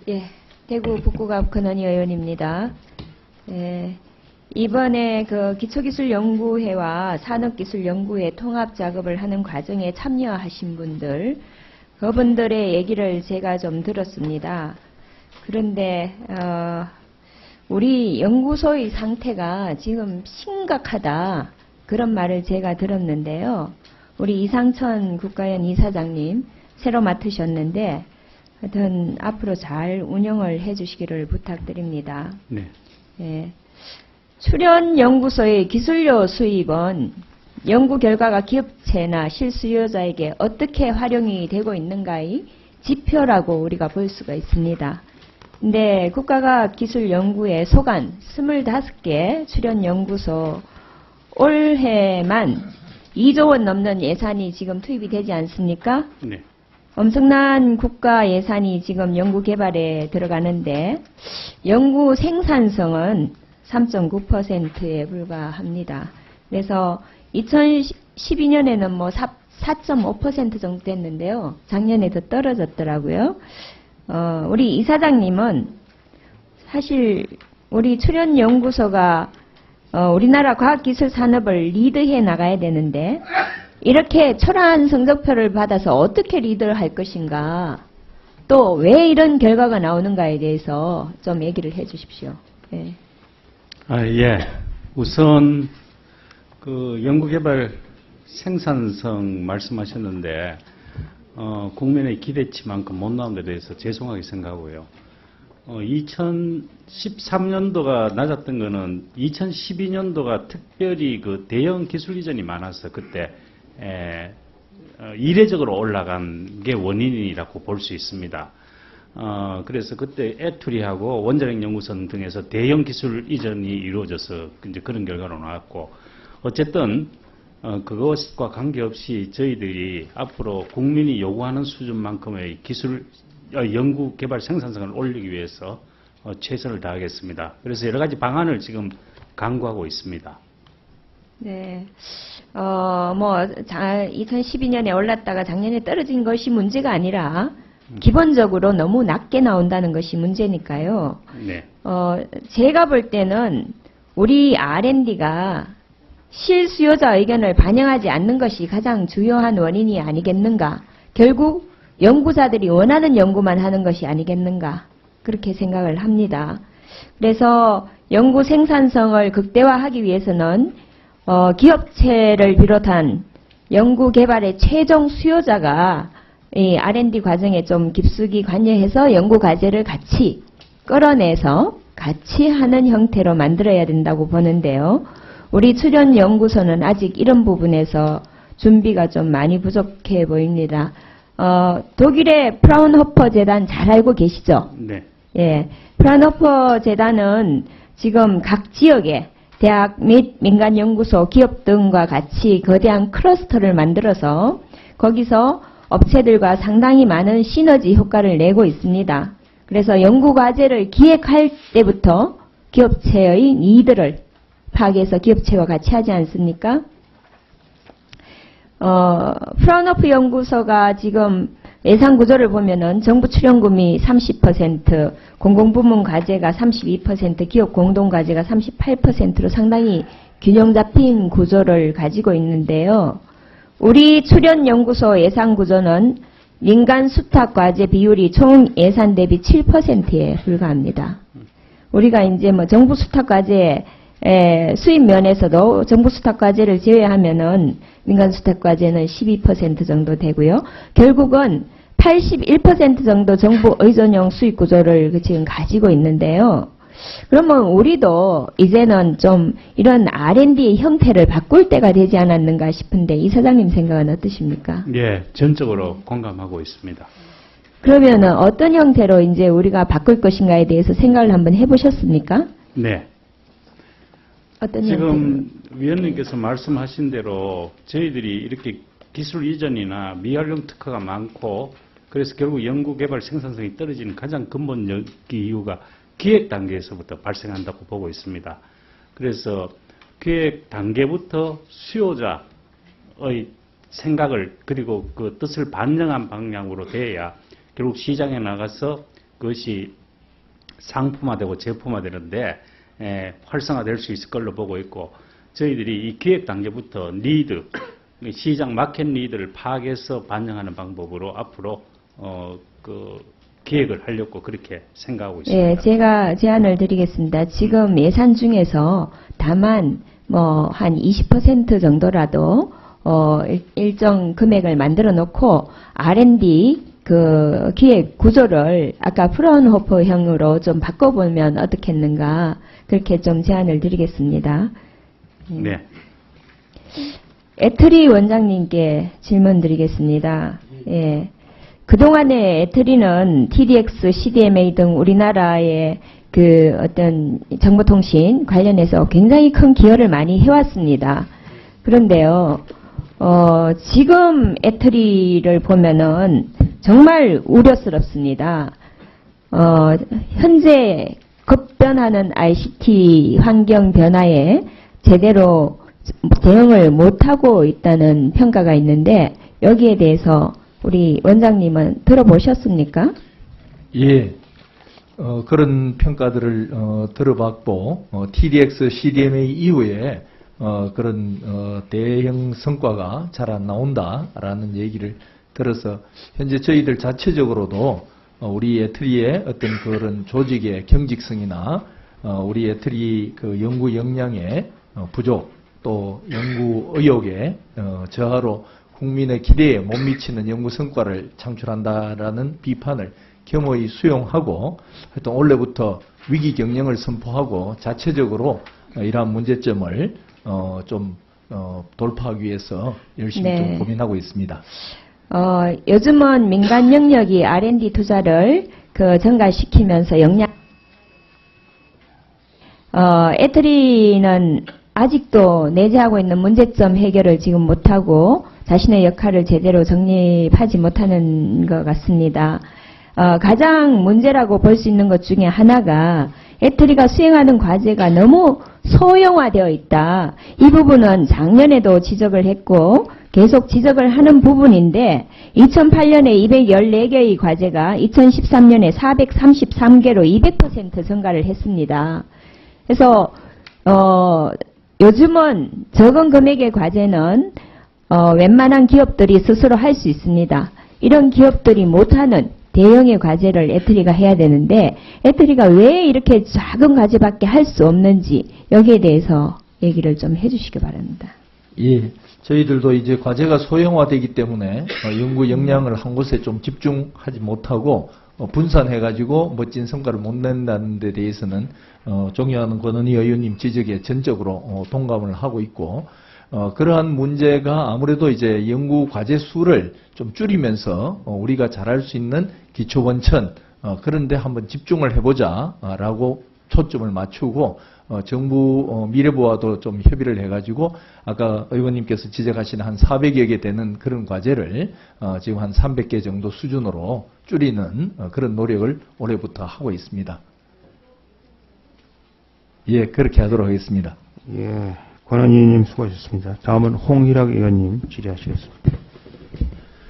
예, 대구 북구갑 권은희 의원입니다. 예, 이번에 그 기초기술연구회와 산업기술연구회 통합 작업을 하는 과정에 참여하신 분들, 그분들의 얘기를 제가 좀 들었습니다. 그런데 우리 연구소의 상태가 지금 심각하다, 그런 말을 제가 들었는데요. 우리 이상천 국가연 이사장님 새로 맡으셨는데 하여튼 앞으로 잘 운영을 해주시기를 부탁드립니다. 네. 예. 출연연구소의 기술료 수입은 연구 결과가 기업체나 실수요자에게 어떻게 활용이 되고 있는가의 지표라고 우리가 볼 수가 있습니다. 근데 국가과학기술연구회 소관 25개 출연연구소 올해만 2조 원 넘는 예산이 지금 투입이 되지 않습니까? 네. 엄청난 국가 예산이 지금 연구 개발에 들어가는데 연구 생산성은 3.9%에 불과합니다. 그래서 2012년에는 뭐 4.5% 정도 됐는데요. 작년에 더 떨어졌더라고요. 우리 이사장님은 사실 우리 출연연구소가 우리나라 과학기술 산업을 리드해 나가야 되는데 이렇게 초라한 성적표를 받아서 어떻게 리드를 할 것인가, 또 왜 이런 결과가 나오는가에 대해서 좀 얘기를 해 주십시오. 네. 예. 우선 그 연구개발 생산성 말씀하셨는데 국민의 기대치만큼 못 나온 데 대해서 죄송하게 생각하고요. 2013년도가 낮았던 거는 2012년도가 특별히 그 대형 기술 이전이 많아서 그때 이례적으로 올라간 게 원인이라고 볼 수 있습니다. 그래서 그때 애투리하고 원자력 연구선 등에서 대형 기술 이전이 이루어져서 이제 그런 결과로 나왔고, 어쨌든 그것과 관계없이 저희들이 앞으로 국민이 요구하는 수준만큼의 기술 연구 개발 생산성을 올리기 위해서 최선을 다하겠습니다. 그래서 여러 가지 방안을 지금 강구하고 있습니다. 네. 2012년에 올랐다가 작년에 떨어진 것이 문제가 아니라 기본적으로 너무 낮게 나온다는 것이 문제니까요. 네. 제가 볼 때는 우리 R&D가 실수요자 의견을 반영하지 않는 것이 가장 주요한 원인이 아니겠는가. 결국 연구자들이 원하는 연구만 하는 것이 아니겠는가. 그렇게 생각을 합니다. 그래서 연구 생산성을 극대화하기 위해서는 기업체를 비롯한 연구 개발의 최종 수요자가 이 R&D 과정에 좀 깊숙이 관여해서 연구 과제를 같이 끌어내서 같이 하는 형태로 만들어야 된다고 보는데요. 우리 출연연구소는 아직 이런 부분에서 준비가 좀 많이 부족해 보입니다. 독일의 프라운호퍼 재단 잘 알고 계시죠? 네. 예, 프라운호퍼 재단은 지금 각 지역에 대학 및 민간연구소, 기업 등과 같이 거대한 클러스터를 만들어서 거기서 업체들과 상당히 많은 시너지 효과를 내고 있습니다. 그래서 연구과제를 기획할 때부터 기업체의 니드를 파악해서 기업체와 같이 하지 않습니까? 프라운호프 연구소가 지금 예산 구조를 보면은 정부 출연금이 30%, 공공부문 과제가 32%, 기업 공동 과제가 38%로 상당히 균형 잡힌 구조를 가지고 있는데요. 우리 출연연구소 예산 구조는 민간 수탁 과제 비율이 총 예산 대비 7%에 불과합니다. 우리가 이제 뭐 정부 수탁 과제 수입 면에서도 정부 수탁 과제를 제외하면은 민간 수탁 과제는 12% 정도 되고요. 결국은 81% 정도 정부 의존형 수입 구조를 지금 가지고 있는데요. 그러면 우리도 이제는 좀 이런 R&D의 형태를 바꿀 때가 되지 않았는가 싶은데 이 사장님 생각은 어떠십니까? 예, 전적으로 공감하고 있습니다. 그러면은 어떤 형태로 이제 우리가 바꿀 것인가에 대해서 생각을 한번 해보셨습니까? 네. 어떤 지금 위원님께서 말씀하신 대로 저희들이 이렇게 기술 이전이나 미활용 특허가 많고 그래서 결국 연구개발 생산성이 떨어지는 가장 근본적 이유가 기획 단계에서부터 발생한다고 보고 있습니다. 그래서 기획 단계부터 수요자의 생각을 그리고 그 뜻을 반영한 방향으로 돼야 결국 시장에 나가서 그것이 상품화되고 제품화되는데 활성화될 수 있을 걸로 보고 있고, 저희들이 이 기획 단계부터 니드, 시장 마켓 니드를 파악해서 반영하는 방법으로 앞으로 기획을 하려고 그렇게 생각하고 있습니다. 예, 제가 제안을 드리겠습니다. 지금 예산 중에서 다만 한 20% 정도라도 일정 금액을 만들어 놓고 R&D 그 기획 구조를 아까 프라운호퍼형으로 좀 바꿔보면 어떻겠는가, 그렇게 좀 제안을 드리겠습니다. 네. 애트리 원장님께 질문 드리겠습니다. 예. 그동안에 애트리는 TDX, CDMA 등 우리나라의 그 어떤 정보통신 관련해서 굉장히 큰 기여를 많이 해왔습니다. 그런데요, 지금 애트리를 보면은 정말 우려스럽습니다. 현재 급변하는 ICT 환경 변화에 제대로 대응을 못하고 있다는 평가가 있는데, 여기에 대해서 우리 원장님은 들어보셨습니까? 예, 그런 평가들을 들어봤고, TDX, CDMA 이후에 그런 대형 성과가 잘 안 나온다라는 얘기를 들어서 현재 저희들 자체적으로도 우리 애트리의 어떤 그런 조직의 경직성이나 우리 애트리 그 연구 역량의 부족, 또 연구 의욕의 저하로 국민의 기대에 못 미치는 연구 성과를 창출한다라는 비판을 겸허히 수용하고, 하여튼 올해부터 위기 경영을 선포하고 자체적으로 이러한 문제점을 좀 돌파하기 위해서 열심히 좀 고민하고 있습니다. 요즘은 민간 영역이 R&D 투자를 증가시키면서 역량, 애트리는 아직도 내재하고 있는 문제점 해결을 지금 못하고 자신의 역할을 제대로 정립하지 못하는 것 같습니다. 가장 문제라고 볼 수 있는 것 중에 하나가 애트리가 수행하는 과제가 너무 소형화되어 있다. 이 부분은 작년에도 지적을 했고 계속 지적을 하는 부분인데, 2008년에 214개의 과제가 2013년에 433개로 200% 증가를 했습니다. 그래서 요즘은 적은 금액의 과제는 웬만한 기업들이 스스로 할 수 있습니다. 이런 기업들이 못하는 대형의 과제를 애트리가 해야 되는데, 애트리가 왜 이렇게 작은 과제밖에 할 수 없는지 여기에 대해서 얘기를 좀 해주시기 바랍니다. 예, 저희들도 이제 과제가 소형화되기 때문에 연구 역량을 한 곳에 좀 집중하지 못하고 분산해가지고 멋진 성과를 못 낸다는 데 대해서는 존경하는 권은희 의원님 지적에 전적으로 동감을 하고 있고, 그러한 문제가 아무래도 이제 연구 과제 수를 좀 줄이면서 우리가 잘할 수 있는 기초 원천 그런데 한번 집중을 해보자라고 초점을 맞추고 정부 미래부와도 좀 협의를 해가지고 아까 의원님께서 지적하신 한 400여 개 되는 그런 과제를 지금 한 300개 정도 수준으로 줄이는 그런 노력을 올해부터 하고 있습니다. 예, 그렇게 하도록 하겠습니다. 예, 권한희님 수고하셨습니다. 다음은 홍일학 의원님 질의하시겠습니다.